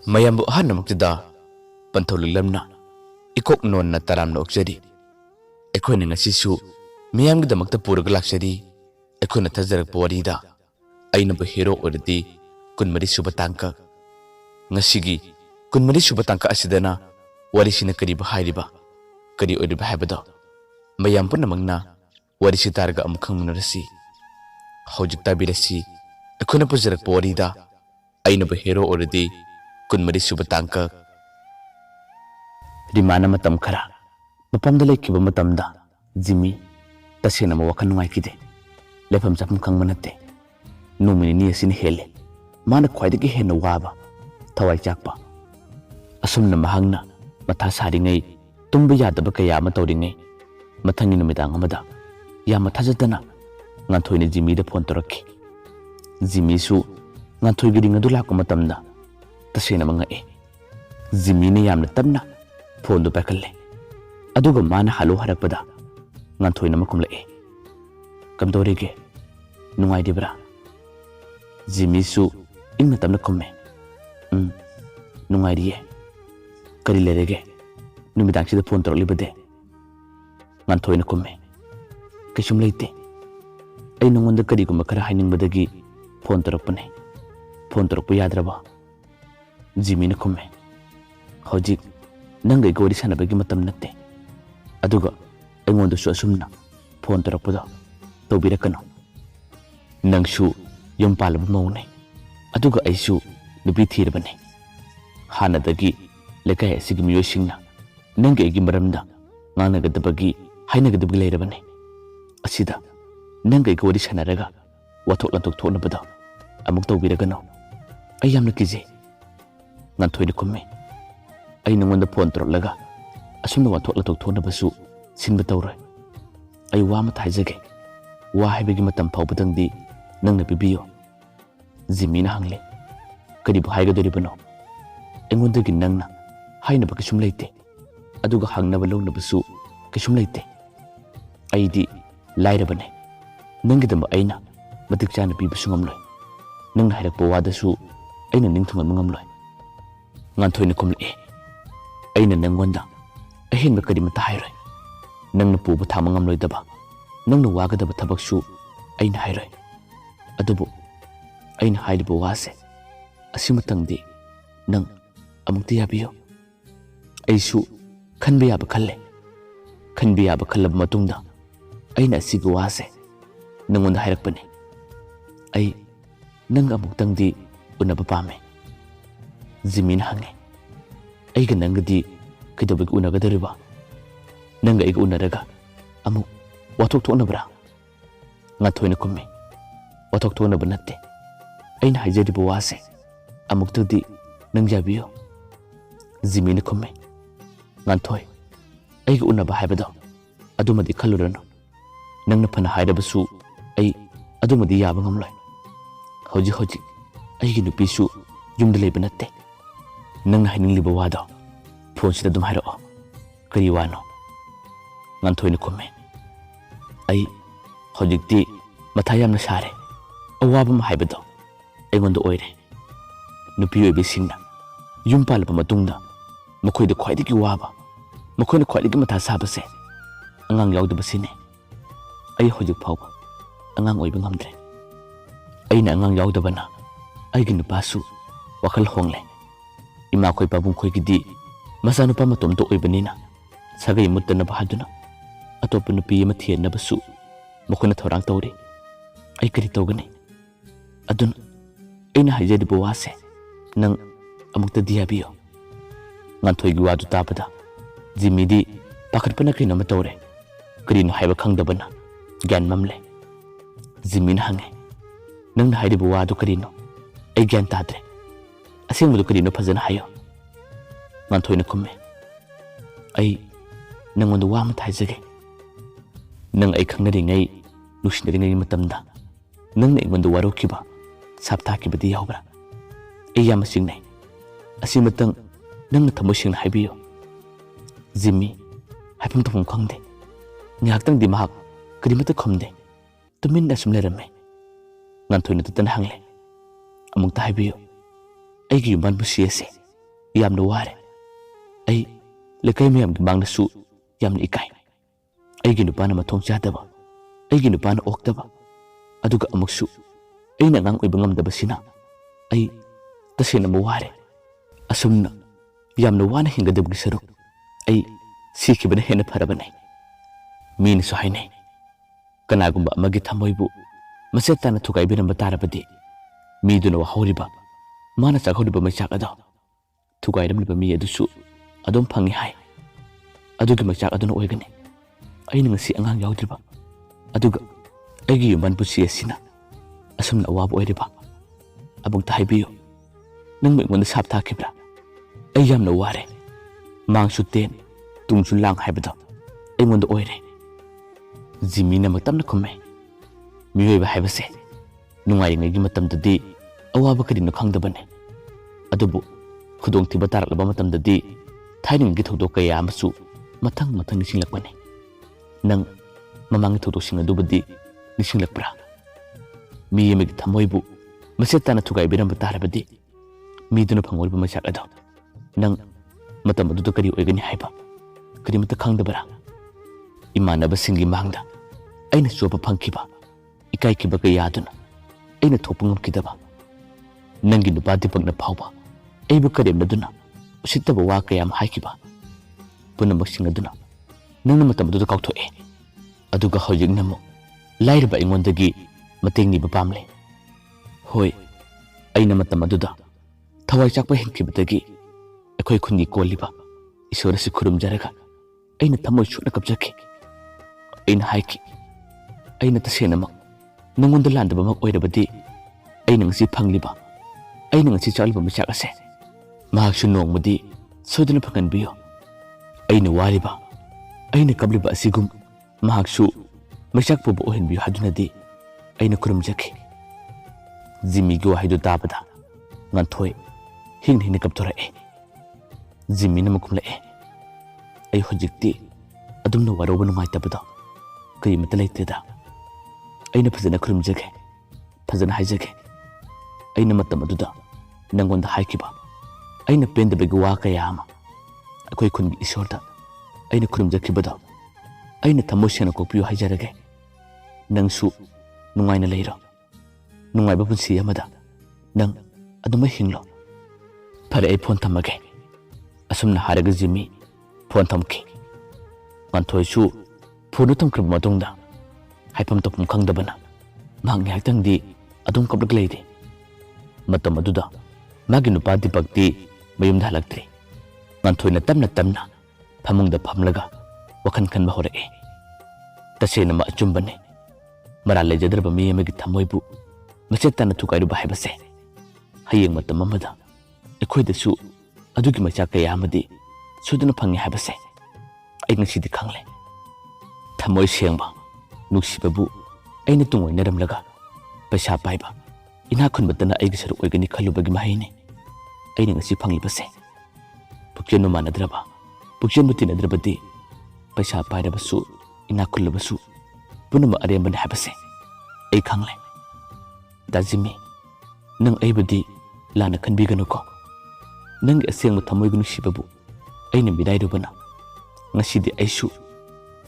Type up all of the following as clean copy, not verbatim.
mayambu ahanamukida pantholuglamna ikok nonna taramna okjari ekhoina ngasisu miyamgidamakta puraga laksari ekhoina thajarakpa warida aina bu hero ordi kunmari suba tangka ngasigi kunmari suba tangka asidana warisina kari ba hairiba kari oriba habado mayam punamangna warisi targa amkhang munarasi hojik tabirasi ekhoina pujarakpa warida aina bu hero ordi kunmari suba tangka rimana matam khara mapamda lekhiba matamda jimmy tasena ma wakan ngai kide lefam chapum khangma natte numini ni asini hele mana khwaidagi hena waba thawai chakpa asumna mahangna matha sari ngai tumba yadaba kaya ma tawri ngai mathangi numidang amada ya mathajadana nganthoi jimmy da phone torakhi jimmy su nganthoi giring adu lakko matamda tasena manga e jimmy ne yamna tabna phone do pakalle aduga mana halu harakpada nganthoi na makumla e kamdorige nungai dibra jimmy su ingna tamna komme nungai riye kari lerege numidang sida phone torli bade nganthoi na komme kishum leite ai nungonda kari guma khara haining badagi phone torakpane phone torakpa yadraba jimmy na komme hojik nang gai gori sanabagi matam natte aduga engonda su asumna phone torakpada tawbirakano nangsu yom palaba maune aduga aisu nupi thirabane hanadagi lekai asigi miyosingna nang gai gi maramda nganagadabagi hainagadabagi leirabane asida nang gai gori sanaraga wathok lantok thonabada amuk tawbirakano ayamna kije nganthoi kumme ai nangonda phone torlaga asumna wathok latok thonabasu sinba tawroi ai wa ma thaijage wa haibagi matam phawbadangdi nangna bibiyo jimmy na hangle kadi bu haiga doribano engondagi nangna haina ba kisum leite aduga hangna ba longna basu kisum leite aidi lairabane nangidamba aina matik chana bi basu ngamloi nangna hairakpa wadasu aina ningthungan ngamloi nganthoi kumle aina nangonda ahin ba kadi mata hairoi nangna puba thama ngamloi daba nangna wagadaba thabaksu aina hairoi adubu aina hairiba wase asimatangdi nang amukti yabiyo aisu khanba yaba khallaba matungda aina asiga wase nangonda hairakpane ai nang amuktangdi unaba pame jimmy na hange aiga nangadi kidobig unagadariba nanga aiga unaraga amuk wathok thonabra ngathoina kumme wathok thonaba natte aina haijariba wase amuktadi nang jabiyo jimmy na kumme nganthoi aiga unaba haibado adumadi khalurano nangna phana hairabasu ai adumadi yaba ngamloi hoji aigi nupisu yumda leiba natte nangna hainingliba wado phone sida dum hairo kari wano nganthoi kumme ai hojikti matha yamna sare awaba ma haibado aingonda oire nupi oibe singna yum palaba matungda makoida khwaidiki waba makoina khwaidiki matha sabase angang yawdaba sine ai hojik phawba angang oiba ngamdre aina angang yawdabana aigi nupasu wakhal hongle ima khoi pabung khoi gidi masa nupa matom to oibanina sagai mutana bahaduna atop nupi ma thiena basu mokona thorang tawri ai kari tawgani adun aina haijadi bawase nang amukta diabiyo nganthoi gi wadu tapada jimmy di pakhatpana kina ma tawre kari no haiba khangdabana gyan mamle jimmy na hange nang na haidi bawadu kari no ai gyan tadre asing mudu kari no phajana hayo nganthoi kumme ai nangonda wa ma thaijage nang ai khangnari ngai nusinari ngai matamda nang nei ngonda warokiba sapthakibadi yawbra ai yam singnai asimatang nang thamo singna haibiyo jimmy haipam thum khangde ngaktang di mahak krimata khomde tumin na sumle rame nganthoi na tan hangle amuk ta haibiyo ai gi man bu siese yamna ware ai lekai miyam gi bangna su yamna ikai ai gi nupana mathong chadaba ai gi nupana oktaba aduga amuksu ai na ngang oiba ngamdaba sina ai tasena ma ware asumna yamna wana hingadabgi saruk ai sikibana hena farabane min su hainai kanagumba amagi thamoibu masetana thugaibiramba tarabadi miduna wahoriba mana chakhoriba maichak ado thugairamliba mi adusu adom phangi hai adugi maichak aduna oigani aina ngasi angang yaudriba aduga aigi yuman pusi asina asumna awaba oiriba abung tahaibiyo nang maimonda sap thakibra ai yamna ware mangsu ten tungsu lang haibado aingonda oire Jimmy matamna kumme miyoiba haibase nungairingagi matamdadi awaba kadino khangdabane adubu khudongthiba taraklaba matamdadi thairinggi thokdok kaya amasu mathang nisinglakbane nang mamangi thokdoksing adubadi nisinglakpra mi yemigi thamoibu masetana thugaibiramba tarabadi miduna phangolba masak ado nang matam aduda kari oigani haiba kari mata khangdabara imanaba singi mangda aina sopa phangkiba ikai kiba kayaduna aina thokpa ngamkidaba nangi nupa dipakna phawba aibu karemnaduna usittaba wa kayam haikiba punamak singaduna nangna matam aduda kauthoe aduga hojik namu lairaba ingondagi matengniba pamle hoi aina matam aduda thawai chakpa henkibadagi akhoi khunni koliba isorasi khurumjaraga aina thamoi sutna kapjaki aina haiki aina tasenamak nangonda landabamak oirabadi aina ngasi phangliba aina ngasi chaliba machak ase mahaksu nongmadi soidana phanganbiyo aina wariba aina kabliba asigum mahaksu machak puba ohenbiyo hadunadi aina khurumjaki Jimmy gi wahidu tabada nganthoi hingni kaptorae Jimmy na makumlae ai hojikti adumna waroba nungaitabada kay mata leiteda aina phajana khurumjage phajana haijage aina matam aduda nangonda haikiba aina pendabegi wa kayama akoi khungi isorda aina khurumjakibada aina thamosena kokpiyo haijarage nangsu nungaina leiro nungaiba punsi amada nang aduma hinglo phare ai phone thamage asumna haraga Jimmy phone thamki nganthoi su phone thamkrab matungda haipam topum khangdabana mangni haktangdi adum kablak leide matam aduda magi nupa dipakti mayumda halaktri nganthoi na tamna phamungda phamlaga wakhan khanba horae tasena ma achumbane mara lejadraba mi amagi thamoibu machetana thukairuba haibase hayeng matam amada ekhoidasu adugi macha kaya amadi suduna phangi haibase ai ngasidi khangle thamoi sengba nuksibabu aina tungoi naramlaga paisa paiba ina khunbatana aigi saru oigani khalubagi mahaine aina ngasi phanglibase pukjenu manadraba pukjenu tinadrabadi paisa pairabasu ina khulabasu punama arembane habase ai khangle Jimmy nang aibadi lana khanbiganu ko nang aseng thamoi gunu sibabu aina bidai rubana ngasidi aisu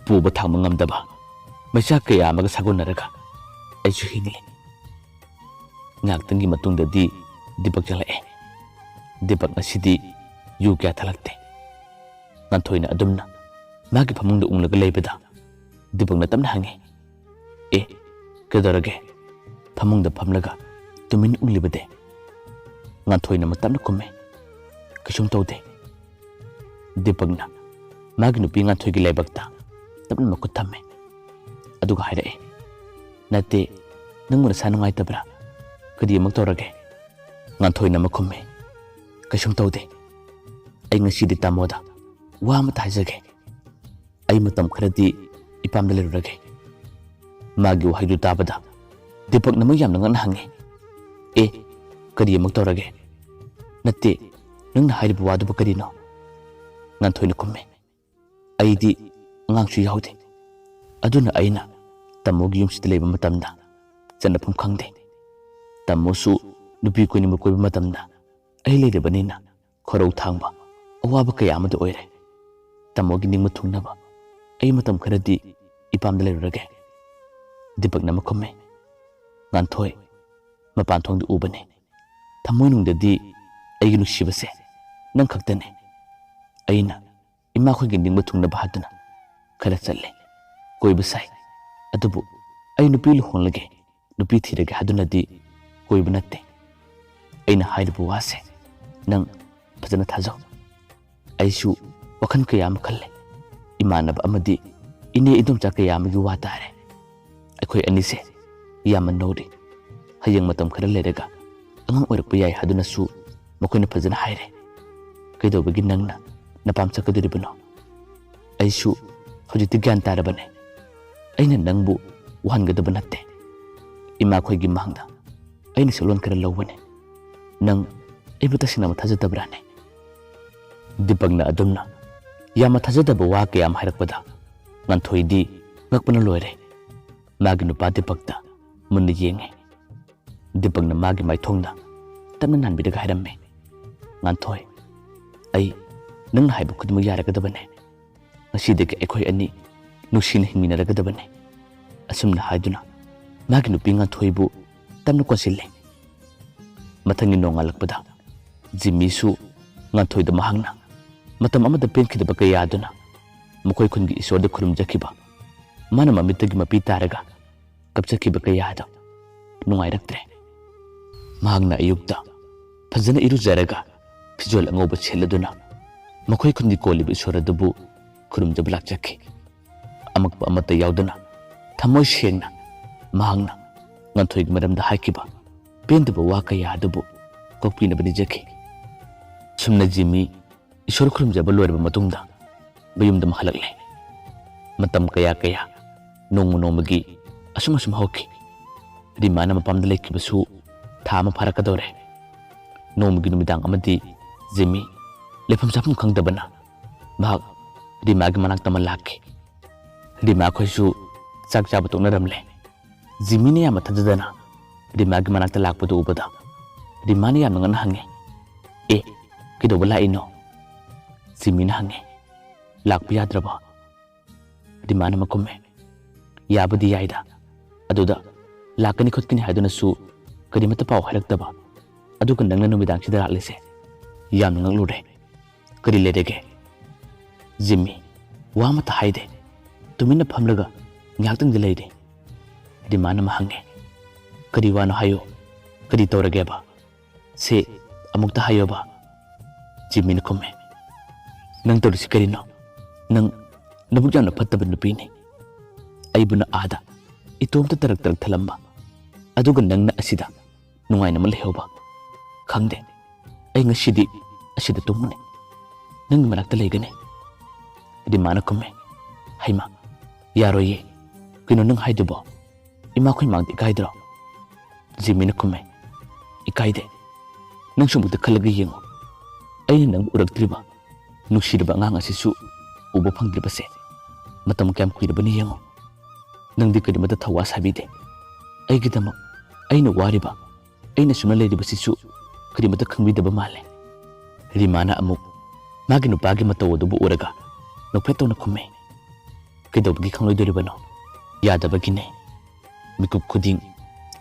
puba thangma ngamdaba macha kaya amaga sagonaraga aisu hingli ngaktangi matungdadi Dipak jalae Dipak ngasidi yu kya thalakte nganthoi na adumna magi phamungda unglaga leibada Dipak na tamna hange kedarage phamungda phamlaga tumin unglibade nganthoi na matamna kumme kishum tawde Dipakna magi nupi nganthoi gi leibakta tamna makut thamme aduga hairae nate nangmuna sanungai tabra kadi amak tawrage nganthoi na makumme kishum tawde ai ngasidi tamoda wa ma tajage ai matam kharadi ipamda lerurage magi wahidu tabada Dipak namak yamna ngan hange kadi amak tawrage nate nangna hairibu wadu bakadino nganthoi na kumme aidi ngangsu yaude aduna aina tamogi yumsida leiba matamda janapam khangde tamosu nupi koini makoiba matamda ai leirebanina ꯈꯣꯔꯧ ꯊꯥꯡꯕ ꯑꯋꯥꯕ ꯀꯌꯥ ꯑꯃꯗ ꯑꯣꯏꯔꯦ ꯇꯥꯃꯣꯒꯤ ꯅꯤꯡꯕ ꯊꯨꯡꯅꯕ ꯑꯩ ꯃꯇꯝ ꯈꯔꯗꯤ ꯏꯄꯥꯝꯗ ꯂꯩꯔꯨꯔꯒꯦ ꯗꯤꯄꯛꯅ ꯃꯈꯨꯝꯃꯦ ꯉꯥꯟꯊꯣꯏ ꯃꯄꯥꯟ ꯊꯣꯡꯗ ꯎꯕꯅꯤ ꯊꯃꯣꯏꯅꯨꯡꯗꯗꯤ ꯑꯩꯒꯤ ꯅꯨꯡꯁꯤꯕꯁꯦ ꯅꯪ ꯈꯛꯇꯅꯤ ꯑꯩꯅ ꯏꯃꯥꯈꯣꯏꯒꯤ ꯅꯤꯡꯕ ꯊꯨꯡꯅꯕ ꯍꯥꯏꯗꯨꯅ ꯈꯔ ꯆꯠꯂꯦ ꯀꯣꯏꯕ ꯁꯥꯏ ꯑꯗꯨꯕꯨ ꯑꯩ ꯅꯨꯄꯤ ꯂꯨꯍꯣꯡꯂꯒꯦ ꯅꯨꯄꯤ ꯊꯤꯔꯒꯦ ꯍꯥꯏꯗꯨꯅꯗꯤ ꯀꯣꯏꯕ ꯅꯠꯇꯦ ꯑꯩꯅ ꯍꯥꯏꯔꯤꯕ ꯋꯥꯁꯦ ꯅꯪ ꯐꯖꯅ ꯊꯥꯖꯧ ꯑꯩꯁꯨ ꯋꯥꯈꯜ ꯀꯌꯥ ꯑꯃ ꯈꯜꯂꯦ ꯏꯃꯥꯟꯅꯕ ꯑꯃꯗꯤ ꯏꯅꯦ ꯏꯗꯣꯝꯆꯥ ꯀꯌꯥ ꯑꯃꯒꯤ ꯋꯥ ꯇꯥꯔꯦ ꯑꯩꯈꯣꯏ ꯑꯅꯤꯁꯦ ꯌꯥꯝꯅ ꯅꯧꯔꯤ ꯍꯌꯦꯡ ꯃꯇꯝ ꯈꯔ ꯂꯩꯔꯒ ꯑꯉꯥꯡ ꯑꯣꯏꯔꯛꯄ ꯌꯥꯏ ꯍꯥꯏꯗꯨꯅꯁꯨ ꯃꯈꯣꯏꯅ ꯐꯖꯅ ꯍꯥꯏꯔꯦ ꯀꯩꯗꯧꯕꯒꯤ ꯅꯪꯅ ꯅꯄꯥꯝ ꯆꯠꯀꯗꯣꯔꯤꯕꯅꯣ ꯑꯩꯁꯨ ꯍꯧꯖꯤꯛꯇꯤ ꯒ꯭ꯌꯥꯟ ꯇꯥꯔꯕꯅꯦ ꯑꯩꯅ ꯅꯪꯕు ꯋꯥꯍꯟꯒꯗꯕ ꯅꯠꯇꯦ ꯏꯃꯥꯈꯣꯏꯒꯤ ꯃꯥꯡꯗ ꯑꯩꯅ ꯁꯛꯂꯣꯟ ꯈꯔ ꯂꯧꯕꯅꯦ ꯅꯪ ꯑꯩꯕꯨ ꯇꯁꯦꯡꯅ ꯊꯥꯖꯗꯕ꯭ꯔꯥꯅꯦ ꯗꯤꯄꯛꯅ ꯑꯗꯨꯝꯅ ꯌꯥꯝꯅ ꯊꯥꯖꯗꯕ ꯋꯥ ꯀꯌꯥ ꯑꯃ ꯍꯥꯏꯔꯛꯄꯗ ꯉꯥꯟꯊꯣꯏꯗꯤ ꯉꯛꯄꯅ ꯂꯣꯏꯔꯦ ꯃꯥꯒꯤ ꯅꯨꯄꯥ ꯗꯤꯄꯛꯇ ꯃꯨꯟꯅ ꯌꯦꯡꯉꯦ ꯗꯤꯄꯛꯅ ꯃꯥꯒꯤ ꯃꯥꯏꯊꯣꯡꯗ ꯇꯞꯅ ꯅꯥꯟꯕꯤꯔꯒ ꯍꯥꯏꯔꯝꯃꯦ ꯉꯥꯟꯊꯣꯏ ꯑꯩ ꯅꯪꯅ ꯍꯥꯏꯕ ꯈꯨꯗꯤꯡꯃꯛ ꯌꯥꯔꯒꯗꯕꯅꯦ ꯉꯁꯤꯗꯒꯤ ꯑꯩꯈꯣꯏ ꯑꯅꯤ ꯅꯨꯡꯁꯤꯅ ꯍꯤꯡꯃꯤꯟꯅꯔꯒꯗꯕꯅꯦ ꯑꯁꯨꯝꯅ ꯍꯥꯏꯗꯨꯅ ꯃꯥꯒꯤ ꯅꯨꯄꯤ ꯉꯥꯟꯊꯣꯏꯕꯨ ꯇꯞꯅ ꯀꯣꯟꯁꯤꯜꯂꯦ ꯃꯊꯪꯒꯤ ꯅꯣꯡꯉꯥꯜꯂꯛꯄꯗ ꯖꯤꯝꯃꯤꯁꯨ ꯉꯥꯟꯊꯣꯏꯗ ꯃꯍꯥꯛꯅ ꯃꯇꯝ ꯑꯃꯗ ꯄꯦꯟꯈꯤꯗꯕ ꯀꯌꯥ ꯑꯗꯨꯅ ꯃꯈꯣꯏ ꯈꯨꯟꯒꯤ ꯏꯁꯣꯔꯗ ꯈꯨꯔꯨꯝꯖꯈꯤꯕ ꯃꯥꯅ ꯃꯃꯤꯠꯇꯒꯤ ꯃꯄꯤ ꯇꯥꯔꯒ ꯀꯞꯆꯈꯤꯕ ꯀꯌꯥꯗꯣ ꯅꯨꯡꯉꯥꯏꯔꯛꯇ꯭ꯔꯦ ꯃꯍꯥꯛꯅ ꯑꯌꯨꯛꯇ ꯐꯖꯅ ꯏꯔꯨꯖꯔꯒ ꯐꯤꯖꯣꯜ ꯑꯉꯧꯕ ꯁꯦꯠꯂꯗꯨꯅ ꯃꯈꯣꯏ ꯈꯨꯟꯒꯤ ꯀꯣꯜꯂꯤꯕ ꯏꯁꯣꯔ ꯑꯗꯨꯕꯨ ꯈꯨꯔꯨꯝꯖꯕ ꯂꯥꯛꯆꯈꯤ ꯑꯃꯛꯄ ꯑꯃꯠꯇ ꯌꯥꯎꯗꯅ ꯊꯃꯣꯏ ꯁꯦꯡꯅ ꯃꯍꯥꯛꯅ ꯉꯥꯟꯊꯣꯏꯒꯤ ꯃꯔꯝꯗ ꯍꯥꯏꯈꯤꯕ ꯄꯦꯟꯗꯕ ꯋꯥ ꯀꯌꯥ ꯑꯗꯨꯕꯨ ꯀꯣꯛꯄꯤꯅꯕ ꯅꯤꯖꯈꯤ ꯁꯨꯝꯅ ꯖꯤꯝꯃꯤ ꯏꯁꯣꯔ ꯈꯨꯔꯨꯝꯖꯕ ꯂꯣꯏꯔꯕ ꯃꯇꯨꯡꯗ ꯃꯌꯨꯝꯗ ꯍꯜꯂꯛꯂꯦ ꯃꯇꯝ ꯀꯌꯥ ꯅꯣꯡꯃ ꯅꯣꯡꯃꯒꯤ ꯑꯁꯨꯝ ꯍꯧꯈꯤ ꯔꯤꯃꯥꯅ ꯃꯄꯥꯝꯗ ꯂꯩꯈꯤꯕꯁꯨ ꯊꯥ ꯑꯃ ꯐꯥꯔꯛꯀꯗꯧꯔꯦ ꯅꯣꯡꯃꯒꯤ ꯅꯨꯃꯤꯗꯥꯡ ꯑꯃꯗꯤ ꯖꯤꯝꯃꯤ ꯂꯩꯐꯝ ꯆꯥꯐꯝ ꯈꯪꯗꯕꯅ ꯃꯍꯥꯛ ꯔꯤꯃꯥꯒꯤ ꯃꯅꯥꯛꯇ ꯑꯃ ꯂꯥꯛꯈꯤ ꯔꯤꯃꯥ ꯈꯣꯏꯁꯨ ꯆꯥꯛ ꯆꯥꯕ ꯇꯣꯛꯅꯔꯝꯂꯦ ꯖꯤꯝꯃꯤꯅ ꯌꯥꯝꯅ ꯊꯥꯖꯗꯅ ꯔꯤꯃꯥꯒꯤ ꯃꯅꯥꯛꯇ ꯂꯥꯛꯄꯗꯨ ꯎꯕꯗ ꯔꯤꯃꯥꯅ ꯌꯥꯝꯅ ꯉꯟꯅ ꯍꯪꯉꯦ ꯑꯦ ꯀꯩꯗꯧꯕ ꯂꯥꯛꯏꯅꯣ ꯖꯤꯝꯃꯤꯅ ꯍꯪꯉꯦ ꯂꯥꯛꯄ ꯌꯥꯗ꯭ꯔꯕꯣ ꯔꯤꯃꯥꯅ ꯃꯈꯨꯝꯃꯦ ꯌꯥꯕꯨꯗꯤ ꯌꯥꯏꯗ ꯑꯗꯨꯗ ꯂꯥꯛꯀꯅꯤ ꯈꯣꯠꯀꯅꯤ ꯍꯥꯏꯗꯨꯅꯁꯨ ꯀꯔꯤꯃꯠꯇ ꯄꯥꯎ ꯍꯥꯏꯔꯛꯇꯕ ꯑꯗꯨꯒ ꯅꯪꯅ ꯅꯨꯃꯤꯗꯥꯡꯁꯤꯗ ꯂꯥꯛꯂꯤꯁꯦ ꯌꯥꯝꯅ ꯉꯛꯂꯨꯔꯦ ꯀꯔꯤ ꯂꯩꯔꯒꯦ ꯖꯤꯝꯃꯤ ꯋꯥ ꯑꯃꯠꯇ ꯍꯥꯏꯗꯦ ꯇꯨꯃꯤꯟꯅ ꯐꯝꯂꯒ ꯉꯥꯏꯍꯥꯛꯇꯪꯗꯤ ꯂꯩꯔꯦ ꯔꯤꯃꯥꯅ ꯍꯪꯉꯦ ꯀꯔꯤ ꯋꯥꯅꯣ ꯍꯥꯏꯌꯣ ꯀꯔꯤ ꯇꯧꯔꯒꯦꯕ ꯁꯦ ꯑꯃꯨꯛꯇ ꯍꯥꯏꯌꯣꯕ ꯖꯤꯝꯃꯤꯅ ꯈꯨꯝꯃꯦ ꯅꯪ ꯇꯧꯔꯤꯁꯤ ꯀꯔꯤꯅꯣ ꯅꯪ ꯅꯕꯨꯛ ꯌꯥꯝꯅ ꯐꯠꯇꯕ ꯅꯨꯄꯤꯅꯤ ꯑꯩꯕꯨꯅ ꯑꯥꯗ ꯏꯇꯣꯝꯇ ꯇꯔꯛ ꯊꯜꯂꯝꯕ ꯑꯗꯨꯒ ꯅꯪꯅ ꯑꯁꯤꯗ ꯅꯨꯡꯉꯥꯏꯅ ꯑꯃ ꯂꯩꯍꯧꯕ ꯈꯪꯗꯦ ꯑꯩ ꯉꯁꯤꯗꯤ ꯑꯁꯤꯗ ꯇꯨꯝꯃꯨꯅꯤ ꯅꯪꯒꯤ ꯃꯅꯥꯛꯇ ꯂꯩꯒꯅꯤ ꯔꯤꯃꯥꯅ ꯈꯨꯝꯃꯦ ꯍꯩꯃꯥ ꯌꯥꯔꯣꯏꯌꯦ ꯀꯩꯅꯣ ꯅꯪ ꯍꯥꯏꯗꯨꯕꯣ ꯏꯃꯥꯈꯣꯏ ꯃꯥꯡꯗ ꯏꯀꯥꯏꯗ꯭ꯔꯣ ꯖꯤꯝꯃꯤꯅ ꯈꯨꯝꯃꯦ ꯏꯀꯥꯏꯗꯦ ꯅꯪꯁꯨ ꯑꯃꯨꯛꯇ ꯈꯜꯂꯒ ꯌꯦꯡꯉꯨ ꯑꯩꯅ ꯅꯪꯕꯨ ꯎꯔꯛꯇ꯭ꯔꯤꯕ ꯅꯨꯡꯁꯤꯔꯕ ꯑꯉꯥꯡ ꯑꯁꯤꯁꯨ ꯎꯕ ꯐꯪꯗ꯭ꯔꯤꯕꯁꯦ ꯃꯇꯝ ꯀꯌꯥꯝ ꯀꯨꯏꯔꯕꯅꯤ ꯌꯦꯡꯉꯨ ꯅꯪꯗꯤ ꯀꯔꯤꯃꯠꯇ ꯊꯧꯋꯥ ꯁꯥꯕꯤꯗꯦ ꯑꯩꯒꯤꯗꯃꯛ ꯑꯩꯅ ꯋꯥꯔꯤꯕ ꯑꯩꯅ ꯁꯨꯝꯅ ꯂꯩꯔꯤꯕꯁꯤꯁꯨ ꯀꯔꯤꯃꯠꯇ ꯈꯪꯕꯤꯗꯕ ꯃꯥꯜꯂꯦ ꯔꯤꯃꯥꯅ ꯑꯃꯨꯛ ꯃꯥꯒꯤ ꯅꯨꯄꯥꯒꯤ ꯃꯇꯧ ꯑꯗꯨꯕꯨ ꯎꯔꯒ ꯅꯣꯛꯐꯦꯠ ꯇꯧꯅ ꯈꯨꯝꯃꯦ ꯀꯩꯗꯧꯕꯒꯤ ꯈꯪꯂꯣꯏꯗꯣꯔꯤꯕꯅꯣ ꯌꯥꯗꯕꯒꯤꯅꯦ ꯃꯤꯀꯨꯞ ꯈꯨꯗꯤꯡ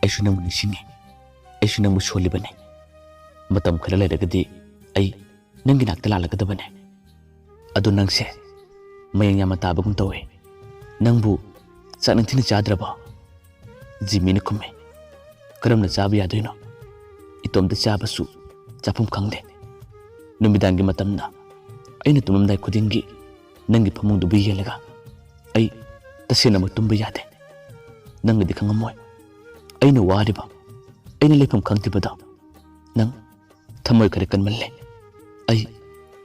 ꯑꯩꯁꯨ ꯅꯪꯕꯨ ꯅꯤꯡꯁꯤꯡꯉꯤ ꯑꯩꯁꯨ ꯅꯪꯕꯨ ꯁꯣꯜꯂꯤꯕꯅꯦ ꯃꯇꯝ ꯈꯔ ꯂꯩꯔꯒꯗꯤ ꯑꯩ ꯅꯪꯒꯤ ꯅꯥꯛꯇ ꯂꯥꯛꯂꯒꯗꯕꯅꯦ ꯑꯗꯨ ꯅꯪꯁꯦ ꯃꯌꯦꯡ ꯌꯥꯝꯅ ꯇꯥꯕꯒꯨꯝ ꯇꯧꯋꯦ ꯅꯪꯕꯨ ꯆꯥꯛ ꯅꯤꯡꯊꯤꯅ ꯆꯥꯗ꯭ꯔꯕꯣ ꯖꯤꯝꯃꯤꯅ ꯈꯨꯝꯃꯦ ꯀꯔꯝꯅ ꯆꯥꯕ ꯌꯥꯗꯣꯏꯅꯣ ꯏꯇꯣꯝꯇ ꯆꯥꯕꯁꯨ ꯆꯥꯐꯝ ꯈꯪꯗꯦ ꯅꯨꯃꯤꯗꯥꯡꯒꯤ ꯃꯇꯝꯗ ꯑꯩꯅ ꯇꯨꯝꯂꯝꯗꯥꯏ ꯈꯨꯗꯤꯡꯒꯤ ꯅꯪꯒꯤ ꯐꯃꯨꯡꯗꯨꯕꯨ ꯌꯦꯡꯂꯒ ꯑꯩ ꯇꯁꯦꯡꯅꯃꯛ ꯇꯨꯝꯕ ꯌꯥꯗꯦ ꯅꯪꯅꯗꯤ ꯈꯪꯉꯝꯃꯣꯏ ꯑꯩꯅ ꯋꯥꯔꯤꯕ ꯑꯩꯅ ꯂꯩꯐꯝ ꯈꯪꯗ꯭ꯔꯤꯕꯗꯣ ꯅꯪ ꯊꯃꯣꯏ ꯈꯔ ꯀꯟꯃꯜꯂꯦ ꯑꯩ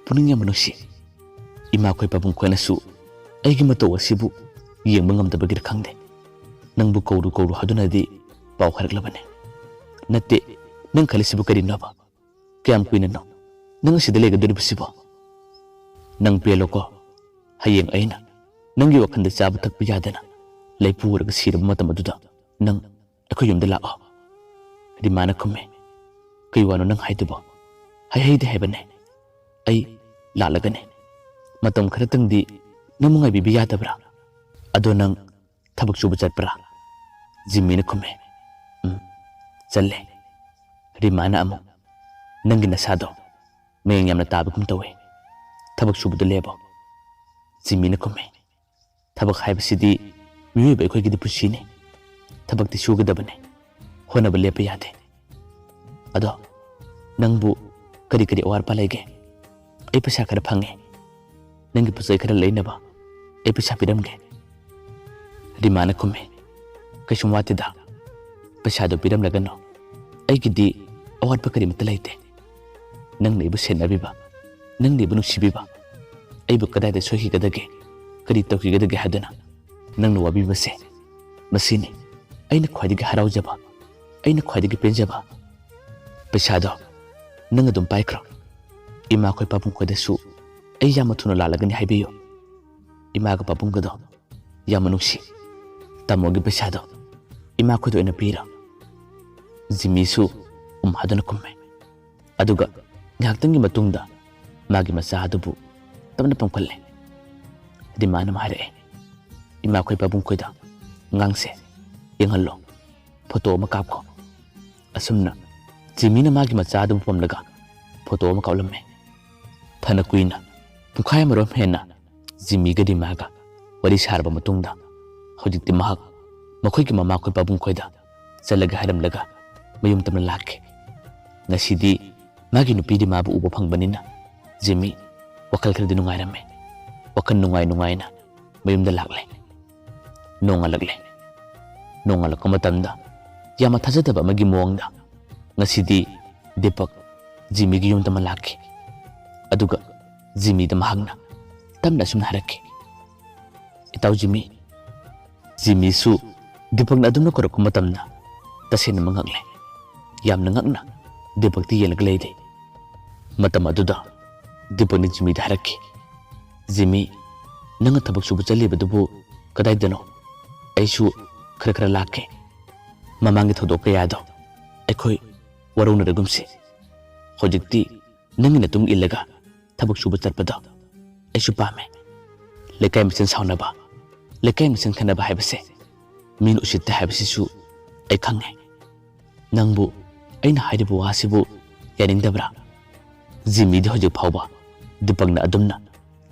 ꯄꯨꯛꯅꯤꯡ ꯌꯥꯝꯅ ꯅꯨꯡꯁꯤ ꯏꯃꯥꯈꯣꯏ ꯄꯥꯕꯨꯡ ꯈꯣꯏꯅꯁꯨ ꯑꯩꯒꯤ ꯃꯇꯧ ꯑꯁꯤꯕꯨ ꯌꯦꯡꯕ ꯉꯝꯗꯕꯒꯤꯔ ꯈꯪꯗꯦ ꯅꯪꯕꯨ ꯀꯧꯔꯨ ꯍꯥꯏꯗꯨꯅꯗꯤ ꯄꯥꯎ ꯍꯥꯏꯔꯛꯂꯕꯅꯦ ꯅꯠꯇꯦ ꯅꯪ ꯈꯜꯂꯤꯁꯤꯕꯨ ꯀꯔꯤꯅꯣꯕ ꯀꯌꯥꯝ ꯀꯨꯏꯅꯅꯣ ꯅꯪ ꯑꯁꯤꯗ ꯂꯩꯒꯗꯣꯔꯤꯕꯁꯤꯕꯣ ꯅꯪ ꯄꯦꯜꯂꯣꯀꯣ ꯍꯌꯦꯡ ꯑꯩꯅ ꯅꯪꯒꯤ ꯋꯥꯈꯜꯗ ꯆꯥꯕ ꯊꯛꯄ ꯌꯥꯗꯅ ꯂꯩꯄꯨꯔꯒ ꯁꯤꯔꯕ ꯃꯇꯝ ꯑꯗꯨꯗ ꯅꯪ ꯑꯩꯈꯣꯏ ꯌꯨꯝꯗ ꯂꯥꯛꯑꯣ ꯔꯤꯃꯥꯅ ꯈꯨꯝꯃꯦ ꯀꯩ ꯋꯥꯅꯣ ꯅꯪ ꯍꯥꯏꯗꯨꯕꯣ ꯍꯩꯗꯦ ꯍꯥꯏꯕꯅꯦ ꯑꯩ ꯂꯥꯛꯂꯒꯅꯤ ꯃꯇꯝ ꯈꯔꯇꯪꯗꯤ ꯅꯪꯕꯨ ꯉꯥꯏꯕꯤꯕ ꯌꯥꯗꯕ꯭ꯔꯥ ꯑꯗꯣ ꯅꯪ ꯊꯕꯛ ꯁꯨꯕ ꯆꯠꯄ꯭ꯔꯥ ꯖꯤꯃꯤꯅ ꯈꯨꯝꯃꯦ ꯆꯠꯂꯦ ꯔꯤꯃꯥꯅ ꯑꯃꯨꯛ ꯅꯪꯒꯤ ꯅꯁꯥꯗꯣ ꯃꯌꯦꯡ ꯌꯥꯝꯅ ꯇꯥꯕꯒꯨꯝ ꯇꯧꯋꯦ ꯊꯕꯛ ꯁꯨꯕꯗ ꯂꯦꯞꯄꯣ ꯖꯤꯃꯤꯅ ꯈꯨꯝꯃꯦ ꯊꯕꯛ ꯍꯥꯏꯕꯁꯤꯗꯤ ꯃꯤꯑꯣꯏꯕ ꯑꯩꯈꯣꯏꯒꯤꯗꯤ ꯄꯨꯟꯁꯤꯅꯤ ꯊꯕꯛꯇꯤ ꯁꯨꯒꯗꯕꯅꯤ ꯍꯣꯠꯅꯕ ꯂꯦꯞꯄ ꯌꯥꯗꯦ ꯑꯗꯣ ꯅꯪꯕꯨ ꯀꯔꯤ ꯀꯔꯤ ꯑꯋꯥꯠꯄ ꯂꯩꯒꯦ ꯑꯩ ꯄꯩꯁꯥ ꯈꯔ ꯐꯪꯉꯦ ꯅꯪꯒꯤ ꯄꯣꯠꯆꯩ ꯈꯔ ꯂꯩꯅꯕ ꯑꯩ ꯄꯩꯁꯥ ꯄꯤꯔꯝꯒꯦ ꯔꯤꯃꯥꯅ ꯈꯨꯝꯃꯦ ꯀꯩꯁꯨꯝ ꯋꯥꯠꯇꯦꯗ ꯄꯩꯁꯥꯗꯣ ꯄꯤꯔꯝꯂꯒꯅꯣ ꯑꯩꯒꯤꯗꯤ ꯑꯋꯥꯠꯄ ꯀꯔꯤꯃꯠꯇ ꯂꯩꯇꯦ ꯅꯪꯅ ꯑꯩꯕꯨ ꯁꯦꯟꯅꯕꯤꯕ ꯅꯪꯅ ꯑꯩꯕꯨ ꯅꯨꯡꯁꯤꯕꯤꯕ ꯑꯩꯕꯨ ꯀꯗꯥꯏꯗ ꯁꯣꯏꯈꯤꯒꯗꯒꯦ ꯀꯔꯤ ꯇꯧꯈꯤꯒꯗꯒꯦ ꯍꯥꯏꯗꯨꯅ ꯅꯪꯅ ꯋꯥꯕꯤꯕꯁꯦ ꯃꯁꯤꯅꯤ ꯑꯩꯅ ꯈ꯭ꯋꯥꯏꯗꯒꯤ ꯍꯔꯥꯎꯖꯕ ꯑꯩꯅ ꯈ꯭ꯋꯥꯏꯗꯒꯤ ꯄꯦꯟꯖꯕ ꯄꯩꯁꯥꯗꯣ ꯅꯪ ꯑꯗꯨꯝ ꯄꯥꯏꯈ꯭ꯔꯣ ꯏꯃꯥꯈꯣꯏ ꯄꯥꯕꯨꯡꯈꯣꯏꯗꯁꯨ ꯑꯩ ꯌꯥꯝꯅ ꯊꯨꯅ ꯂꯥꯛꯂꯒꯅꯤ ꯍꯥꯏꯕꯤꯌꯨ ꯏꯃꯥꯒ ꯄꯥꯕꯨꯡꯒꯗꯣ ꯌꯥꯝꯅ ꯅꯨꯡꯁꯤ ꯇꯥꯃꯣꯒꯤ ꯄꯩꯁꯥꯗꯣ ꯏꯃꯥꯈꯣꯏꯗ ꯑꯣꯏꯅ ꯄꯤꯔꯣ ꯖꯤꯃꯤꯁꯨ ꯍꯥꯗꯨꯅ ꯈꯨꯝꯃꯦ ꯑꯗꯨꯒ ꯉꯥꯏꯍꯥꯛꯇꯪꯒꯤ ꯃꯇꯨꯡꯗ ꯃꯥꯒꯤ ꯃꯆꯥ ꯑꯗꯨꯕꯨ ꯇꯞꯅ ꯄꯝꯈꯠꯂꯦ ꯔꯤꯃꯥꯅ ꯍꯥꯏꯔꯛꯑꯦ ꯏꯃꯥꯈꯣꯏ ꯄꯥꯕꯨꯡꯈꯣꯏꯗ ꯑꯉꯥꯡꯁꯦ ꯌꯦꯡꯍꯜꯂꯣ ꯐꯣꯇꯣ ꯑꯃ ꯀꯥꯞꯈꯣ ꯑꯁꯨꯝꯅ ꯖꯤꯃꯤꯅ ꯃꯥꯒꯤ ꯃꯆꯥ ꯑꯗꯨꯕꯨ ꯄꯝꯂꯒ ꯐꯣꯇꯣ ꯑꯃ ꯀꯥꯞꯂꯝꯃꯦ ꯐꯅ ꯀꯨꯏꯅ ꯄꯨꯡꯈꯥꯏ ꯑꯃꯔꯣꯝ ꯍꯦꯟꯅ ꯖꯤꯃꯤꯒ ꯔꯤꯃꯥꯒ ꯋꯥꯔꯤ ꯁꯥꯔꯕ ꯃꯇꯨꯡꯗ ꯍꯧꯖꯤꯛꯇꯤ ꯃꯍꯥꯛ ꯃꯈꯣꯏꯒꯤ ꯃꯃꯥꯈꯣꯏ ꯄꯥꯕꯨꯡꯈꯣꯏꯗ ꯆꯠꯂꯒ ꯍꯥꯏꯔꯝꯂꯒ ꯃꯌꯨꯝ ꯇꯝꯅ ꯂꯥꯛꯈꯤ ꯉꯁꯤꯗꯤ ꯃꯥꯒꯤ ꯅꯨꯄꯤ ꯔꯤꯃꯥꯕꯨ ꯎꯕ ꯐꯪꯕꯅꯤꯅ ꯖꯤꯃꯤ ꯋꯥꯈꯜ ꯈꯔꯗꯤ ꯅꯨꯡꯉꯥꯏꯔꯝꯃꯦ ꯋꯥꯈꯜ ꯅꯨꯡꯉꯥꯏꯅ ꯃꯌꯨꯝꯗ ꯂꯥꯛꯂꯦ ꯅꯣꯡꯉꯥꯜꯂꯛꯄ ꯃꯇꯝꯗ ꯌꯥꯝꯅ ꯊꯥꯖꯗꯕ ꯑꯃꯒꯤ ꯃꯑꯣꯡꯗ ꯉꯁꯤꯗꯤ ꯗꯤꯄꯛ ꯖꯤꯃꯤꯒꯤ ꯌꯨꯝꯗ ꯑꯃ ꯂꯥꯛꯈꯤ ꯑꯗꯨꯒ ꯖꯤꯃꯤꯗ ꯃꯍꯥꯛꯅ ꯇꯞꯅ ꯑꯁꯨꯝꯅ ꯍꯥꯏꯔꯛꯈꯤ ꯏꯇꯥꯎ ꯖꯤꯃꯤꯁꯨ ꯗꯤꯄꯛꯅ ꯑꯗꯨꯝꯅ ꯀꯧꯔꯛꯄ ꯃꯇꯝꯗ ꯇꯁꯦꯡꯅ ꯉꯛꯂꯦ ꯌꯥꯝꯅ ꯉꯛꯅ ꯗꯤꯄꯛꯇꯤ ꯌꯦꯡꯂꯒ ꯂꯩꯔꯤ ꯃꯇꯝ ꯑꯗꯨꯗ ꯗꯤꯄꯛꯅ ꯖꯤꯃꯤꯗ ꯍꯥꯏꯔꯛꯈꯤ ꯖꯤꯃꯤ ꯅꯪꯅ ꯊꯕꯛ ꯁꯨꯕ ꯆꯠꯂꯤꯕꯗꯨꯕꯨ ꯀꯗꯥꯏꯗꯅꯣ ꯑꯩꯁꯨ ꯈꯔ ꯂꯥꯛꯀꯦ ꯃꯃꯥꯡꯒꯤ ꯊꯧꯗꯣꯛ ꯀꯌꯥꯗꯣ ꯑꯩꯈꯣꯏ ꯋꯥꯔꯧꯅꯔꯒꯨꯝꯁꯤ ꯍꯧꯖꯤꯛꯇꯤ ꯅꯪꯒꯤ ꯃꯇꯨꯡ ꯏꯜꯂꯒ ꯊꯕꯛ ꯁꯨꯕ ꯆꯠꯄꯗꯣ ꯑꯩꯁꯨ ꯄꯥꯝꯃꯦ ꯂꯩꯀꯥꯏ ꯃꯁꯦꯟ ꯁꯥꯎꯅꯕ ꯂꯩꯀꯥꯏ ꯃꯁꯦꯟ ꯈꯟꯅꯕ ꯍꯥꯏꯕꯁꯦ ꯃꯤꯅ ꯎꯁꯤꯠꯇꯦ ꯍꯥꯏꯕꯁꯤꯁꯨ ꯑꯩ ꯈꯪꯉꯦ ꯅꯪꯕꯨ ꯑꯩꯅ ꯍꯥꯏꯔꯤꯕ ꯋꯥꯁꯤꯕꯨ ꯌꯥꯅꯤꯡꯗꯕ꯭ꯔꯥ ꯖꯤꯃꯤꯗꯤ ꯍꯧꯖꯤꯛ ꯐꯥꯎꯕ ꯗꯤꯄꯛꯅ ꯑꯗꯨꯝꯅ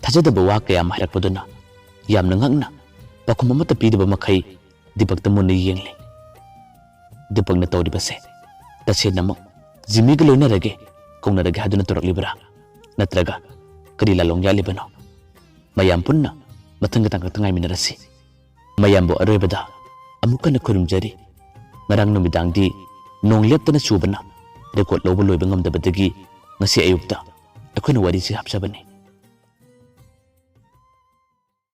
ꯊꯥꯖꯗꯕ ꯋꯥ ꯀꯌꯥ ꯑꯃ ꯍꯥꯏꯔꯛꯄꯗꯨꯅ ꯌꯥꯝꯅ ꯉꯛꯅ ꯄꯥꯎꯈꯨꯝ ꯑꯃꯠꯇ ꯄꯤꯗꯕ ꯃꯈꯩ ꯗꯤꯄꯛꯇ ꯃꯨꯟꯅ ꯌꯦꯡꯂꯤ ꯗꯤꯄꯛꯅ ꯇꯧꯔꯤꯕꯁꯦ ꯇꯁꯦꯡꯅꯃꯛ ꯖꯤꯃꯤꯒ ꯂꯣꯏꯅꯔꯒꯦ ꯀꯧꯅꯔꯒꯦ ꯍꯥꯏꯗꯨꯅ ꯇꯧꯔꯛꯂꯤꯕ꯭ꯔꯥ ꯅꯠꯇ꯭ꯔꯒ ꯀꯔꯤ ꯂꯥꯜꯂꯣꯡ ꯌꯥꯜꯂꯤꯕꯅꯣ ꯃꯌꯥꯝ ꯄꯨꯟꯅ ꯃꯊꯪꯒ ꯇꯥꯡꯀꯛꯇ ꯉꯥꯏꯃꯤꯟꯅꯔꯁꯤ ꯃꯌꯥꯝꯕꯨ ꯑꯔꯣꯏꯕꯗ ꯑꯃꯨꯛ ꯍꯟꯅ ꯈꯨꯔꯨꯝꯖꯔꯤ ꯉꯔꯥꯡ ꯅꯨꯃꯤꯗꯥꯡꯗꯤ ꯅꯣꯡ ꯂꯦꯞꯇꯅ ꯆꯨꯕꯅ ꯔꯦꯀꯣꯔꯗ ꯂꯧꯕ ꯂꯣꯏꯕ ꯉꯝꯗꯕꯗꯒꯤ ꯉꯁꯤ ꯑꯌꯨꯛꯇ ꯑꯩꯈꯣꯏꯅ ꯋꯥꯔꯤꯁꯤ ꯍꯥꯞꯆꯕꯅꯤ